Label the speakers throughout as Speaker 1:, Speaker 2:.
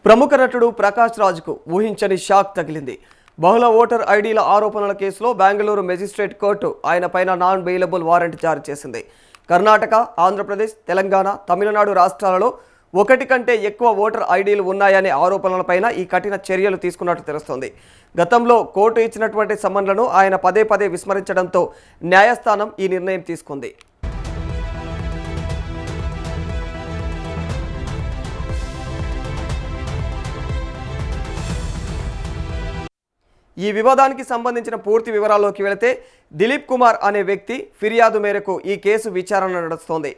Speaker 1: ప్రముఖ నటుడు ప్రకాష్ రాజ్కు ఊహించని షాక్ తగిలింది. బహుళ ఓటర్ ఐడీల ఆరోపణల కేసులో బెంగళూరు మెజిస్ట్రేట్ కోర్టు ఆయన పైన నాన్ బెయిలబుల్ వారెంట్ జారీ చేసింది. కర్ణాటక, ఆంధ్రప్రదేశ్, తెలంగాణ, తమిళనాడు రాష్ట్రాలలో ఒకటి కంటే ఎక్కువ ఓటర్ ఐడీలు ఉన్నాయనే ఆరోపణలపైన ఈ కఠిన చర్యలు తీసుకున్నట్టు తెలుస్తోంది. గతంలో కోర్టు ఇచ్చినటువంటి సమన్లను ఆయన పదే పదే విస్మరించడంతో న్యాయస్థానం ఈ నిర్ణయం తీసుకుంది. ఈ వివాదానికి సంబంధించిన పూర్తి వివరాల్లోకి వెళితే దిలీప్ కుమార్ అనే వ్యక్తి ఫిర్యాదు మేరకు ఈ కేసు విచారణ నడుస్తోంది.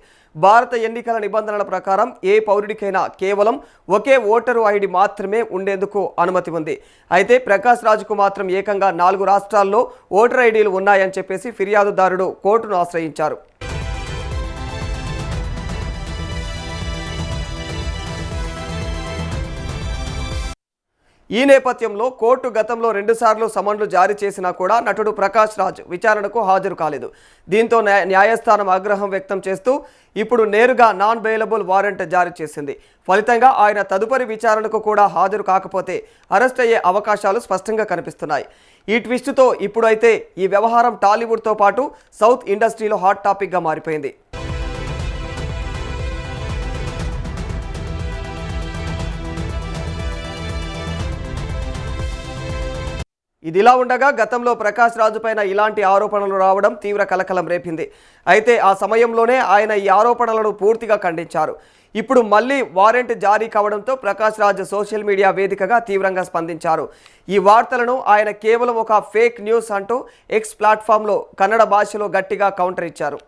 Speaker 1: భారత ఎన్నికల నిబంధనల ప్రకారం ఏ పౌరుడికైనా కేవలం ఒకే ఓటరు ఐడి మాత్రమే ఉండేందుకు అనుమతి ఉంది. అయితే ప్రకాష్ రాజ్కు మాత్రం ఏకంగా 4 రాష్ట్రాల్లో ఓటర్ ఐడీలు ఉన్నాయని చెప్పేసి ఫిర్యాదుదారుడు కోర్టును ఆశ్రయించారు. ఈ నేపథ్యంలో కోర్టు గతంలో 2 సార్లు సమన్లు జారీ చేసినా కూడా నటుడు ప్రకాష్ రాజ్ విచారణకు హాజరు కాలేదు. దీంతో న్యాయస్థానం ఆగ్రహం వ్యక్తం చేస్తూ ఇప్పుడు నేరుగా నాన్ బెయిలబుల్ వారెంట్ జారీ చేసింది. ఫలితంగా ఆయన తదుపరి విచారణకు కూడా హాజరు కాకపోతే అరెస్ట్ అయ్యే అవకాశాలు స్పష్టంగా కనిపిస్తున్నాయి. ఈ ట్విస్టుతో ఇప్పుడైతే ఈ వ్యవహారం టాలీవుడ్తో పాటు సౌత్ ఇండస్ట్రీలో హాట్ టాపిక్గా మారిపోయింది. ఇదిలా ఉండగా గతంలో ప్రకాష్ రాజు పైన ఇలాంటి ఆరోపణలు రావడం తీవ్ర కలకలం రేపింది. అయితే ఆ సమయంలోనే ఆయన ఈ ఆరోపణలను పూర్తిగా ఖండించారు. ఇప్పుడు మళ్ళీ వారెంట్ జారీ కావడంతో ప్రకాష్ రాజ్ సోషల్ మీడియా వేదికగా తీవ్రంగా స్పందించారు. ఈ వార్తలను ఆయన కేవలం ఒక ఫేక్ న్యూస్ అంటూ ఎక్స్ ప్లాట్ఫామ్లో కన్నడ భాషలో గట్టిగా కౌంటర్ ఇచ్చారు.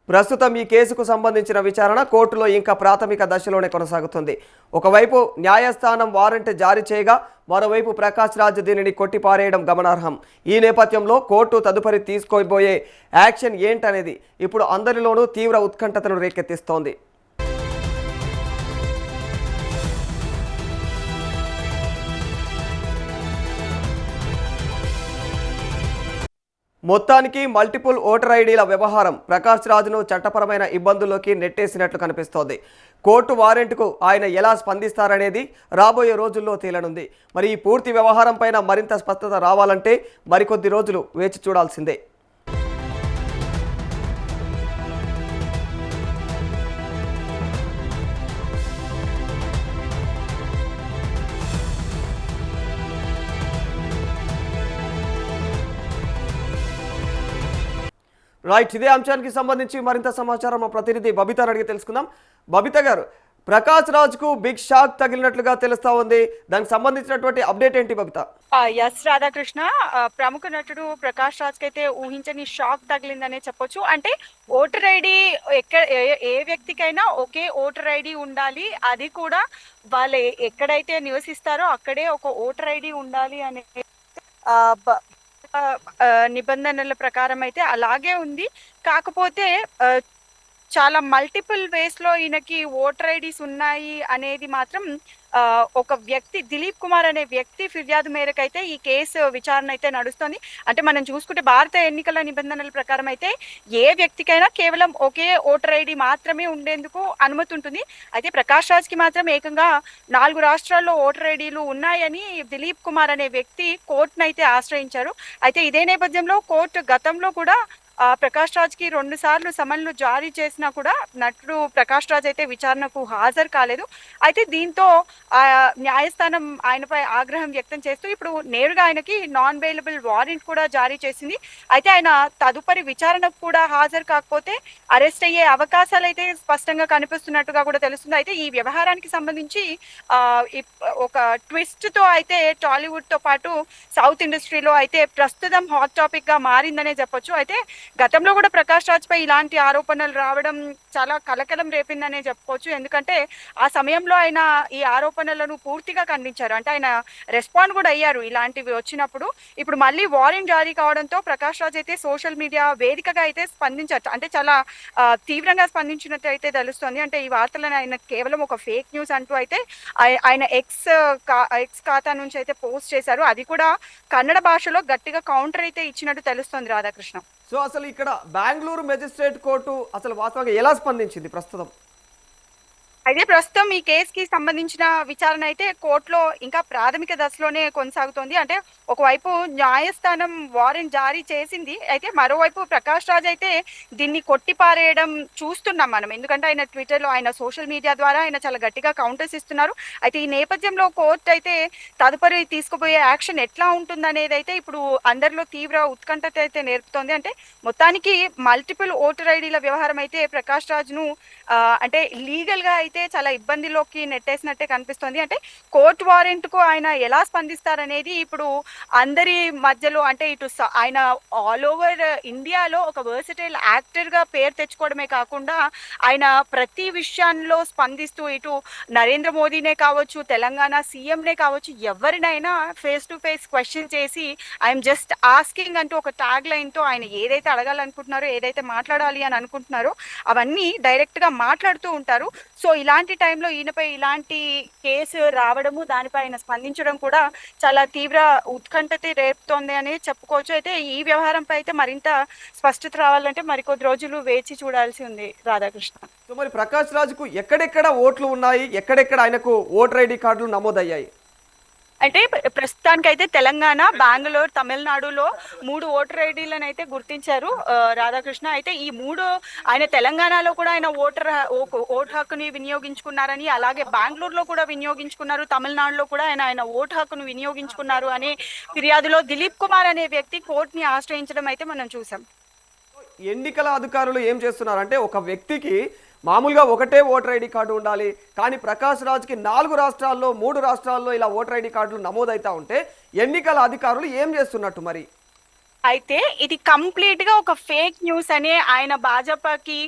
Speaker 1: ప్రస్తుతం ఈ కేసుకు సంబంధించిన విచారణ కోర్టులో ఇంకా ప్రాథమిక దశలోనే కొనసాగుతుంది. ఒకవైపు న్యాయస్థానం వారెంట్ జారీ చేయగా మరోవైపు ప్రకాష్ రాజ్ దీనిని కొట్టిపారేయడం గమనార్హం. ఈ నేపథ్యంలో కోర్టు తదుపరి తీసుకోబోయే యాక్షన్ ఏంటనేది ఇప్పుడు అందరిలోనూ తీవ్ర ఉత్కంఠతను రేకెత్తిస్తోంది. మొత్తానికి మల్టిపుల్ ఓటర్ ఐడీల వ్యవహారం ప్రకాష్ రాజ్ను చట్టపరమైన ఇబ్బందుల్లోకి నెట్టేసినట్లు కనిపిస్తోంది. కోర్టు వారెంట్కు ఆయన ఎలా స్పందిస్తారనేది రాబోయే రోజుల్లో తేలనుంది. మరి ఈ పూర్తి వ్యవహారం పైన మరింత స్పష్టత రావాలంటే మరికొద్ది రోజులు వేచి చూడాల్సిందే. రైట్, ఇదే అంశానికి సంబంధించి మరింత సమాచారం మా ప్రతినిధి బబితాను అడిగి తెలుసుకుందాం. బబిత గారు, ప్రకాష్ రాజ్కు బిగ్ షాక్ తగిలినట్లుగా తెలుస్తా ఉంది. దానికి సంబంధించినటువంటి అప్డేట్ ఏంటి బబిత?
Speaker 2: ఎస్ రాధాకృష్ణ, ప్రముఖ నటుడు ప్రకాష్ రాజ్ కి అయితే ఊహించని షాక్ తగిలిందనే చెప్పొచ్చు. అంటే voter ID A వ్యక్తికైనా okay voter ID ఉండాలి, అది కూడా వాళ్ళు ఎక్కడైతే నివసిస్తారో అక్కడే ఒక ఓటర్ ఐడి ఉండాలి అనే నిబంధనల ప్రకారం అయితే అలాగే ఉంది. కాకపోతే చాలా మల్టిపుల్ వేస్ లో ఈయనకి ఓటర్ ఐడీస్ ఉన్నాయి అనేది మాత్రం ఒక వ్యక్తి దిలీప్ కుమార్ అనే వ్యక్తి ఫిర్యాదు మేరకు అయితే ఈ కేసు విచారణ అయితే నడుస్తుంది. అంటే మనం చూసుకుంటే భారత ఎన్నికల నిబంధనల ప్రకారం అయితే ఏ వ్యక్తికైనా కేవలం ఒకే ఓటర్ ఐడి మాత్రమే ఉండేందుకు అనుమతి ఉంటుంది. అయితే ప్రకాష్ రాజ్ కి మాత్రం ఏకంగా 4 రాష్ట్రాల్లో ఓటర్ ఐడీలు ఉన్నాయని దిలీప్ కుమార్ అనే వ్యక్తి కోర్టును అయితే ఆశ్రయించారు. అయితే ఇదే నేపథ్యంలో కోర్టు గతంలో కూడా ప్రకాష్ రాజ్ కి 2 సార్లు సమన్లు జారీ చేసినా కూడా నటుడు ప్రకాష్ రాజ్ అయితే విచారణకు హాజరు కాలేదు. అయితే దీంతో న్యాయస్థానం ఆయనపై ఆగ్రహం వ్యక్తం చేస్తూ ఇప్పుడు నేరుగా ఆయనకి నాన్ బెయిలబుల్ వారెంట్ కూడా జారీ చేసింది. అయితే ఆయన తదుపరి విచారణకు కూడా హాజరు కాకపోతే అరెస్ట్ అయ్యే అవకాశాలు అయితే స్పష్టంగా కనిపిస్తున్నట్టుగా కూడా తెలుస్తుంది. అయితే ఈ వ్యవహారానికి సంబంధించి ఒక ట్విస్ట్ తో అయితే టాలీవుడ్ తో పాటు సౌత్ ఇండస్ట్రీలో అయితే ప్రస్తుతం హాట్ టాపిక్ గా మారిందనే చెప్పొచ్చు. అయితే గతంలో కూడా ప్రకాష్ రాజ్ పై ఇలాంటి ఆరోపణలు రావడం చాలా కలకలం రేపిందనే చెప్పుకోవచ్చు. ఎందుకంటే ఆ సమయంలో ఆయన ఈ ఆరోపణలను పూర్తిగా ఖండించారు. అంటే ఆయన రెస్పాండ్ కూడా అయ్యారు ఇలాంటివి వచ్చినప్పుడు. ఇప్పుడు మళ్ళీ వారెంట్ జారీ కావడంతో ప్రకాష్ రాజ్ అయితే సోషల్ మీడియా వేదికగా అయితే స్పందించారు. అంటే చాలా తీవ్రంగా స్పందించినట్టు అయితే తెలుస్తోంది. అంటే ఈ వార్తలను ఆయన కేవలం ఒక ఫేక్ న్యూస్ అంటూ అయితే ఆయన ఎక్స్ ఖాతా నుంచి అయితే పోస్ట్ చేశారు. అది కూడా కన్నడ భాషలో గట్టిగా కౌంటర్ అయితే ఇచ్చినట్టు తెలుస్తోంది రాధాకృష్ణ.
Speaker 1: సో అసలు ఇక్కడ బెంగళూరు మెజిస్ట్రేట్ కోర్టు అసలు వాస్తవంగా ఎలా స్పందించింది ప్రస్తుతం?
Speaker 2: అయితే ప్రస్తుతం ఈ కేసుకి సంబంధించిన విచారణ అయితే కోర్టులో ఇంకా ప్రాథమిక దశలోనే కొనసాగుతోంది. అంటే ఒకవైపు న్యాయస్థానం వారెంట్ జారీ చేసింది, అయితే మరోవైపు ప్రకాష్ రాజ్ అయితే దీన్ని కొట్టిపారేయడం చూస్తున్నాం మనం. ఎందుకంటే ఆయన ట్విట్టర్లో, ఆయన సోషల్ మీడియా ద్వారా ఆయన చాలా గట్టిగా కౌంటర్స్ ఇస్తున్నారు. అయితే ఈ నేపథ్యంలో కోర్టు అయితే తదుపరి తీసుకుపోయే యాక్షన్ ఎట్లా ఉంటుందనేది అయితే ఇప్పుడు అందరిలో తీవ్ర ఉత్కంఠత అయితే నేర్పుతోంది. అంటే మొత్తానికి మల్టిపుల్ ఓటర్ ఐడీల వ్యవహారం అయితే ప్రకాష్ రాజ్ను అంటే లీగల్గా అయితే చాలా ఇబ్బందిలోకి నెట్టేసినట్టే కనిపిస్తోంది. అంటే కోర్టు వారెంట్ కు ఆయన ఎలా స్పందిస్తారనేది ఇప్పుడు అందరి మధ్యలో, అంటే ఇటు ఆయన ఆల్ ఓవర్ ఇండియాలో ఒక వర్సిటైల్ యాక్టర్ గా పేరు తెచ్చుకోవడమే కాకుండా ఆయన ప్రతి విషయంలో స్పందిస్తూ ఇటు నరేంద్ర మోదీనే కావచ్చు, తెలంగాణ సీఎంనే కావచ్చు, ఎవరినైనా ఫేస్ టు ఫేస్ క్వశ్చన్ చేసి ఐఎమ్ జస్ట్ ఆస్కింగ్ అంటూ ఒక ట్యాగ్ లైన్ తో ఆయన ఏదైతే అడగాలనుకుంటున్నారో, ఏదైతే మాట్లాడాలి అని అనుకుంటున్నారో అవన్నీ డైరెక్ట్ గా మాట్లాడుతూ ఉంటారు. సో ఇలాంటి టైంలో ఈయనపై ఇలాంటి కేసు రావడము, దానిపై ఆయన స్పందించడం కూడా చాలా తీవ్ర ఉత్కంఠత రేపుతోంది అని చెప్పుకోవచ్చు. అయితే ఈ వ్యవహారంపై అయితే మరింత స్పష్టత రావాలంటే మరికొద్ది రోజులు వేచి చూడాల్సి ఉంది రాధాకృష్ణ.
Speaker 1: సో మరి ప్రకాష్ రాజ్కు ఎక్కడెక్కడ ఓట్లు ఉన్నాయి, ఎక్కడెక్కడ ఆయనకు ఓటర్ ఐడి కార్డులు నమోదయ్యాయి?
Speaker 2: అంటే ప్రస్తుతానికైతే తెలంగాణ, బెంగళూరు, తమిళనాడులో 3 ఓటర్ ఐడీలను అయితే గుర్తించారు రాధాకృష్ణ. అయితే ఈ 3 ఆయన తెలంగాణలో కూడా ఆయన ఓటు హక్కుని వినియోగించుకున్నారని, అలాగే బెంగళూరులో కూడా వినియోగించుకున్నారు, తమిళనాడులో కూడా ఆయన ఓటు హక్కును వినియోగించుకున్నారు అనే ఫిర్యాదులో దిలీప్ కుమార్ అనే వ్యక్తి కోర్టుని ఆశ్రయించడం అయితే మనం చూసాం.
Speaker 1: ఎన్నికల అధికారులు ఏం చేస్తున్నారంటే ఒక వ్యక్తికి మామూలుగా ఒకటే ఓటర్ ఐడి కార్డు ఉండాలి, కానీ ప్రకాష్ రాజ్కి 4 రాష్ట్రాల్లో 3 రాష్ట్రాల్లో ఇలా ఓటర్ ఐడి కార్డులు నమోదవుతా ఉంటే ఎన్నికల అధికారులు ఏం చేస్తున్నట్టు మరి?
Speaker 2: అయితే ఇది కంప్లీట్ గా ఒక ఫేక్ న్యూస్ అనే, ఆయన భాజపాకి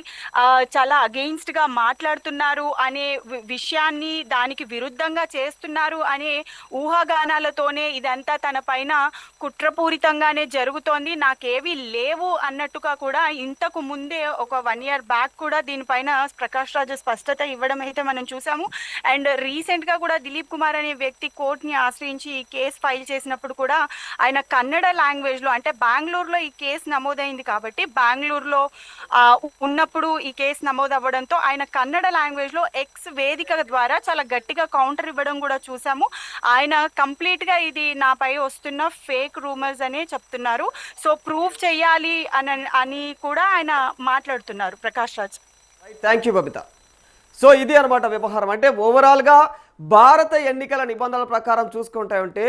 Speaker 2: చాలా అగెయిన్స్ట్ గా మాట్లాడుతున్నారు అనే విషయాన్ని, దానికి విరుద్ధంగా చేస్తున్నారు అనే ఊహాగానాలతోనే ఇదంతా తన పైన కుట్రపూరితంగానే జరుగుతోంది, నాకేవి లేవు అన్నట్టుగా కూడా ఇంతకు ముందే ఒక 1 year బ్యాక్ కూడా దీనిపైన ప్రకాష్ రాజ్ స్పష్టత ఇవ్వడం అయితే మనం చూసాము. అండ్ రీసెంట్ గా కూడా దిలీప్ కుమార్ అనే వ్యక్తి కోర్టుని ఆశ్రయించి ఈ కేసు ఫైల్ చేసినప్పుడు కూడా ఆయన కన్నడ లాంగ్వేజ్ లో, అంటే బెంగళూరులో ఈ కేసు నమోదైంది కాబట్టి బెంగళూరులో ఉన్నప్పుడు ఈ కేసు నమోదు అవ్వడంతో ఆయన కన్నడ లాంగ్వేజ్ లో ఎక్స్ వేదిక ద్వారా చాలా గట్టిగా కౌంటర్ ఇవ్వడం కూడా చూసాము. ఆయన కంప్లీట్ గా ఇది నాపై వస్తున్న ఫేక్ రూమర్స్ అనే చెప్తున్నారు, సో ప్రూవ్ చేయాలి అని కూడా ఆయన మాట్లాడుతున్నారు Prakash Raj.
Speaker 1: Thank you Babita. So ఇది అనమాట వ్యవహారం. అంటే ఓవరాల్గా భారత ఎన్నికల నిబంధనల ప్రకారం చూసుకుంటా ఉంటే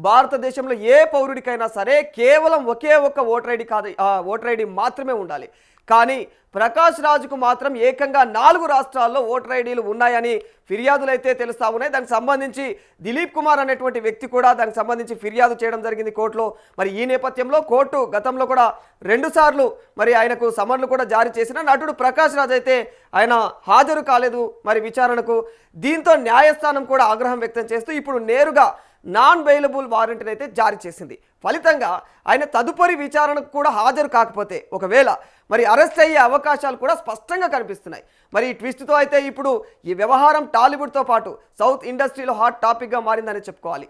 Speaker 1: భారతదేశంలో ఏ పౌరుడికైనా సరే కేవలం ఒకే ఒక్క ఓటర్ ఐడి మాత్రమే ఉండాలి. కానీ ప్రకాష్ రాజ్కు మాత్రం ఏకంగా 4 రాష్ట్రాల్లో ఓటర్ ఐడీలు ఉన్నాయని ఫిర్యాదులు అయితే తెలుస్తా ఉన్నాయి. దానికి సంబంధించి దిలీప్ కుమార్ అనేటువంటి వ్యక్తి కూడా దానికి సంబంధించి ఫిర్యాదు చేయడం జరిగింది కోర్టులో. మరి ఈ నేపథ్యంలో కోర్టు గతంలో కూడా 2 సార్లు మరి ఆయనకు సమన్లు కూడా జారీ చేసిన నటుడు ప్రకాష్ రాజ్ అయితే ఆయన హాజరు కాలేదు మరి విచారణకు. దీంతో న్యాయస్థానం కూడా ఆగ్రహం వ్యక్తం చేస్తూ ఇప్పుడు నేరుగా నాన్ బెయిలబుల్ వారెంట్ని అయితే జారీ చేసింది. ఫలితంగా ఆయన తదుపరి విచారణకు కూడా హాజరు కాకపోతే ఒకవేళ మరి అరెస్ట్ అయ్యే అవకాశాలు కూడా స్పష్టంగా కనిపిస్తున్నాయి. మరి ఈ ట్విస్ట్తో అయితే ఇప్పుడు ఈ వ్యవహారం టాలీవుడ్తో పాటు సౌత్ ఇండస్ట్రీలో హాట్ టాపిక్గా మారిందని చెప్పుకోవాలి.